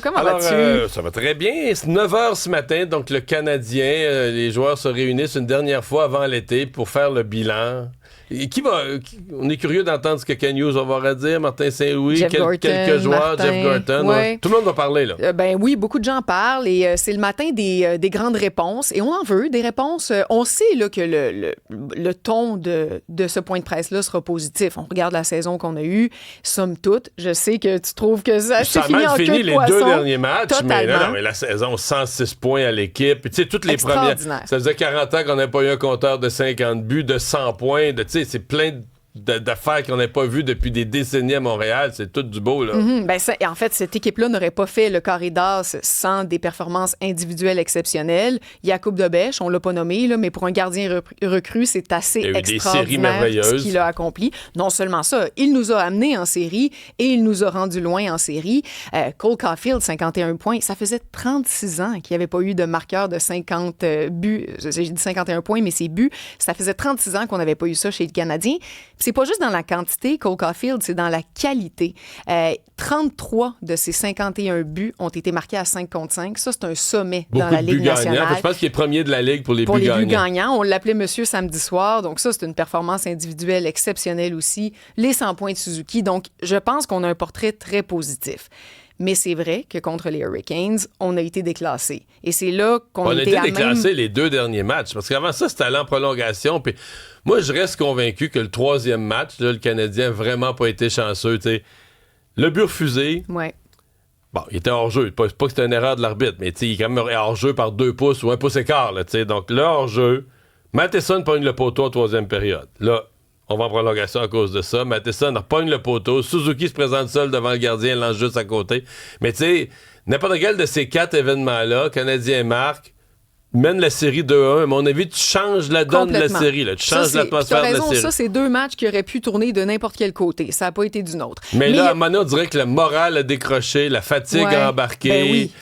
Comment Alors, vas-tu? ça va très bien. C'est 9h ce matin, donc le Canadien, les joueurs se réunissent une dernière fois avant l'été pour faire le bilan. Et on est curieux d'entendre ce que Ken Hughes va avoir à dire, Martin Saint-Louis, Jeff Gorton, quelques joueurs, Martin, Jeff Gorton. ouais. Tout le monde va parler, là. Ben oui, beaucoup de gens parlent et c'est le matin des grandes réponses et on en veut des réponses. On sait là, que le ton de ce point de presse-là sera positif. On regarde la saison qu'on a eue, somme toute. Je sais que tu trouves que ça s'est fini en queue de les poisson. 2 derniers matchs, Totalement. mais la saison, 106 points à l'équipe. Puis, tu sais, toutes les premières. Ça faisait 40 ans qu'on n'avait pas eu un compteur de 50 buts, de 100 points. Tu sais, c'est plein d'affaires qu'on n'a pas vues depuis des décennies à Montréal. C'est tout du beau, là. Mm-hmm. En fait, cette équipe-là n'aurait pas fait le carré d'as sans des performances individuelles exceptionnelles. Yacoub Debèche, on l'a pas nommé, là, mais pour un gardien recru, c'est assez extraordinaire ce qu'il a accompli. Non seulement ça, il nous a amenés en série et il nous a rendu loin en série. Cole Caulfield, 51 points. Ça faisait 36 ans qu'il n'y avait pas eu de marqueur de 50 buts. J'ai dit 51 points, mais c'est buts. Ça faisait 36 ans qu'on n'avait pas eu ça chez le Canadien. C'est pas juste dans la quantité, Cole Caulfield, c'est dans la qualité. 33 de ses 51 buts ont été marqués à 5 contre 5. Ça, c'est un sommet dans la Ligue nationale. Je pense qu'il est premier de la Ligue pour les buts gagnants. On l'appelait Monsieur Samedi soir. Donc ça, c'est une performance individuelle exceptionnelle aussi. Les 100 points de Suzuki. Donc, je pense qu'on a un portrait très positif. Mais c'est vrai que contre les Hurricanes, on a été déclassé. Et c'est là qu'on a été déclassé les 2 derniers matchs. Parce qu'avant ça, c'était allé en prolongation. Puis moi, je reste convaincu que le 3e match, là, le Canadien n'a vraiment pas été chanceux. T'sais. Le but refusé. Ouais. Bon, il était hors-jeu. Pas que c'était une erreur de l'arbitre, mais il est quand même hors-jeu par 2 pouces ou 1 pouce écart. Là, donc là, hors-jeu, Matheson pogne le poteau en 3e période. Là, on va en prolongation à cause de ça. Matheson repogne le poteau. Suzuki se présente seul devant le gardien, lance juste à côté. Mais tu sais, n'importe quel de ces 4 événements-là, Canadien marque, mène la série 2-1. À mon avis, tu changes la donne de la série. Là. Tu changes l'atmosphère de la série. Ça, c'est 2 matchs qui auraient pu tourner de n'importe quel côté. Ça n'a pas été du nôtre. Mais là, à un moment donné, on dirait que le moral a décroché, la fatigue a embarqué. Ben oui.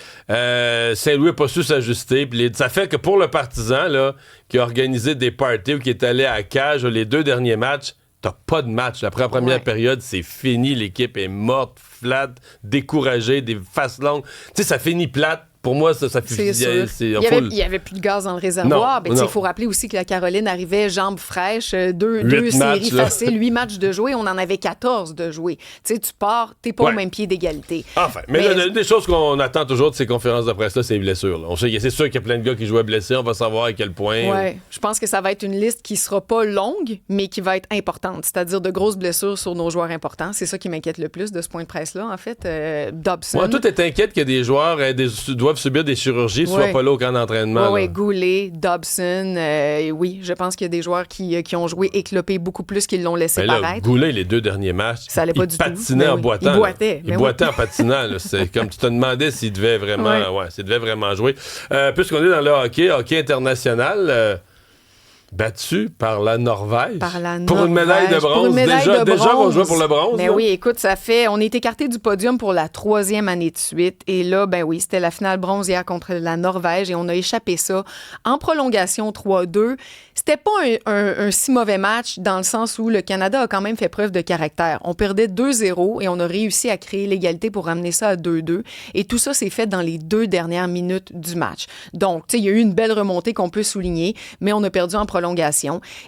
Saint-Louis n'a pas su s'ajuster. Ça fait que pour le partisan là, qui a organisé des parties ou qui est allé à la cage les 2 derniers matchs, t'as pas de match. Après la première période, c'est fini. L'équipe est morte, flat, découragée, des faces longues. Tu sais, ça finit plate. Pour moi, ça c'est sûr. Il y avait plus de gaz dans le réservoir. Il faut rappeler aussi que la Caroline arrivait jambes fraîches, 2 séries faciles, 8 matchs de jouer. On en avait 14 de jouer. Tu pars, t'es pas au même pied d'égalité. Enfin, mais une des choses qu'on attend toujours de ces conférences de presse-là, c'est les blessures. Là. C'est sûr qu'il y a plein de gars qui jouaient blessés. On va savoir à quel point. Ouais. Je pense que ça va être une liste qui sera pas longue, mais qui va être importante. C'est-à-dire de grosses blessures sur nos joueurs importants. C'est ça qui m'inquiète le plus de ce point de presse-là, en fait. Dobson. Moi, tout est inquiète que des joueurs doivent subir des chirurgies, soit pas là au camp d'entraînement. Oui, Goulet, Dobson. Oui, je pense qu'il y a des joueurs qui ont joué éclopé beaucoup plus qu'ils l'ont laissé paraître. Goulet, les 2 derniers matchs, ça pas du patinait tout. En boitant. Il boitait. Il boitait en patinant. Là. C'est comme tu te demandais s'il devait vraiment, s'il devait vraiment jouer. Puisqu'on est dans le hockey international... battu par la Norvège. Pour une médaille de bronze. Déjà, on joue pour le bronze. Mais oui, écoute, on est écarté du podium pour la 3e année de suite. Et là, c'était la finale bronze hier contre la Norvège et on a échappé ça en prolongation 3-2. C'était pas un si mauvais match dans le sens où le Canada a quand même fait preuve de caractère. On perdait 2-0 et on a réussi à créer l'égalité pour ramener ça à 2-2. Et tout ça s'est fait dans les 2 dernières minutes du match. Donc, il y a eu une belle remontée qu'on peut souligner, mais on a perdu en prolongation.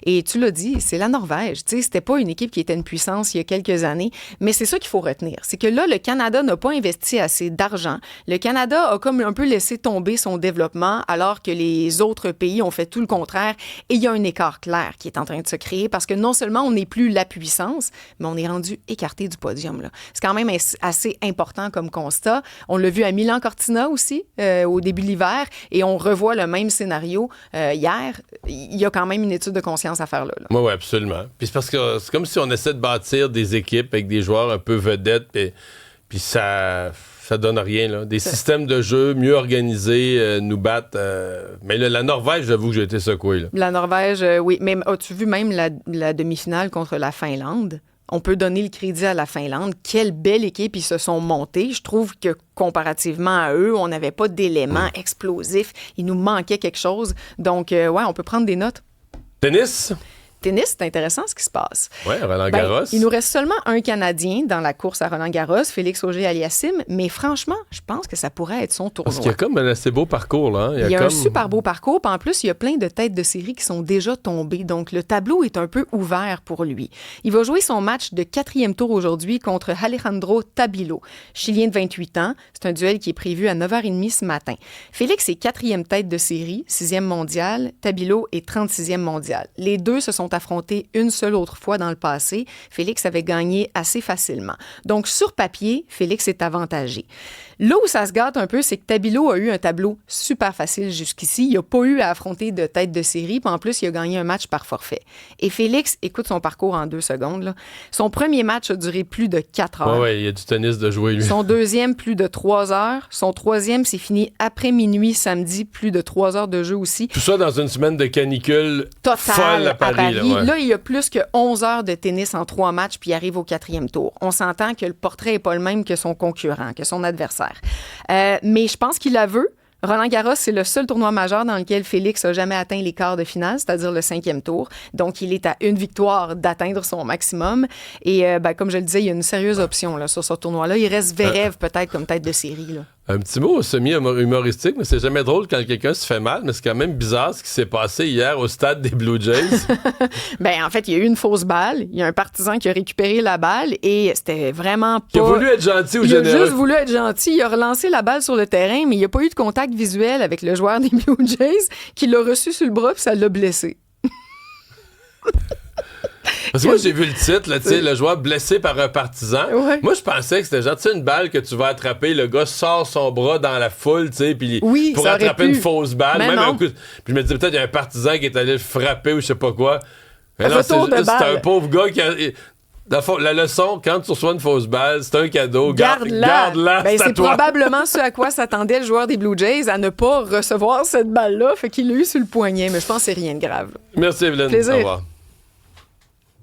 Et tu l'as dit, c'est la Norvège. C'était pas une équipe qui était une puissance il y a quelques années, mais c'est ça qu'il faut retenir. C'est que là, le Canada n'a pas investi assez d'argent. Le Canada a comme un peu laissé tomber son développement alors que les autres pays ont fait tout le contraire. Et il y a un écart clair qui est en train de se créer parce que non seulement on n'est plus la puissance, mais on est rendu écarté du podium. Là. C'est quand même assez important comme constat. On l'a vu à Milan-Cortina aussi au début de l'hiver et on revoit le même scénario hier. Il y a quand même une étude de conscience à faire là. Oui, absolument. Puis c'est parce que c'est comme si on essaie de bâtir des équipes avec des joueurs un peu vedettes puis ça donne rien. Là. Des systèmes de jeu mieux organisés nous battent. Mais là, la Norvège, j'avoue que j'ai été secoué. Là. La Norvège, oui. Mais as-tu vu même la demi-finale contre la Finlande? On peut donner le crédit à la Finlande. Quelle belle équipe ils se sont montés. Je trouve que comparativement à eux, on n'avait pas d'éléments explosifs. Il nous manquait quelque chose. Donc, on peut prendre des notes. Tennis? Tennis, c'est intéressant ce qui se passe. Oui, Roland-Garros. Il nous reste seulement un Canadien dans la course à Roland-Garros, Félix Auger-Aliassime, mais franchement, je pense que ça pourrait être son tournoi. Parce qu'il y a comme un assez beau parcours, là. Il y a un super beau parcours, puis en plus, il y a plein de têtes de série qui sont déjà tombées, donc le tableau est un peu ouvert pour lui. Il va jouer son match de 4e tour aujourd'hui contre Alejandro Tabilo, Chilien de 28 ans. C'est un duel qui est prévu à 9h30 ce matin. Félix est 4e tête de série, 6e mondial. Tabilo est 36e mondial. Les deux se sont affrontés une seule autre fois dans le passé. Félix avait gagné assez facilement. Donc, sur papier, Félix est avantagé. Là où ça se gâte un peu, c'est que Tabilo a eu un tableau super facile jusqu'ici. Il n'a pas eu à affronter de tête de série. Puis en plus, il a gagné un match par forfait. Et Félix, écoute son parcours en 2 secondes. Là. Son premier match a duré plus de 4 heures. Oui, il y a du tennis de jouer, lui. Son deuxième, plus de 3 heures. Son troisième, c'est fini après minuit samedi, plus de 3 heures de jeu aussi. Tout ça dans une semaine de canicule folle à Paris. Là, il y a plus que 11 heures de tennis en 3 matchs, puis il arrive au 4e tour. On s'entend que le portrait n'est pas le même que son concurrent, que son adversaire. Mais je pense qu'il la veut. Roland-Garros, c'est le seul tournoi majeur dans lequel Félix n'a jamais atteint les quarts de finale, c'est-à-dire le 5e tour. Donc, il est à une victoire d'atteindre son maximum. Et comme je le disais, il y a une sérieuse option là, sur ce tournoi-là. Il reste Zverev peut-être comme tête de série. Là. Un petit mot semi-humoristique, mais c'est jamais drôle quand quelqu'un se fait mal, mais c'est quand même bizarre ce qui s'est passé hier au stade des Blue Jays. En fait, il y a eu une fausse balle. Il y a un partisan qui a récupéré la balle et c'était vraiment pas... Il a voulu être gentil ou généreux. Il a juste voulu être gentil. Il a relancé la balle sur le terrain, mais il n'y a pas eu de contact visuel avec le joueur des Blue Jays qui l'a reçu sur le bras puis ça l'a blessé. Parce que moi, j'ai vu le titre, là, le joueur blessé par un partisan. Ouais. Moi, je pensais que c'était genre, tu sais, une balle que tu vas attraper, le gars sort son bras dans la foule, tu sais, puis pour attraper une fausse balle. Mais même non. un coup. Puis je me disais, peut-être, il y a un partisan qui est allé le frapper ou je sais pas quoi. Mais non, Retour de c'est balle. un pauvre gars qui a. La leçon, quand tu reçois une fausse balle, c'est un cadeau. Garde-la. C'est probablement ce à quoi s'attendait le joueur des Blue Jays, à ne pas recevoir cette balle-là. Fait qu'il l'a eu sur le poignet, mais je pense que c'est rien de grave. Merci, Evelyne. Plaisir. Au revoir.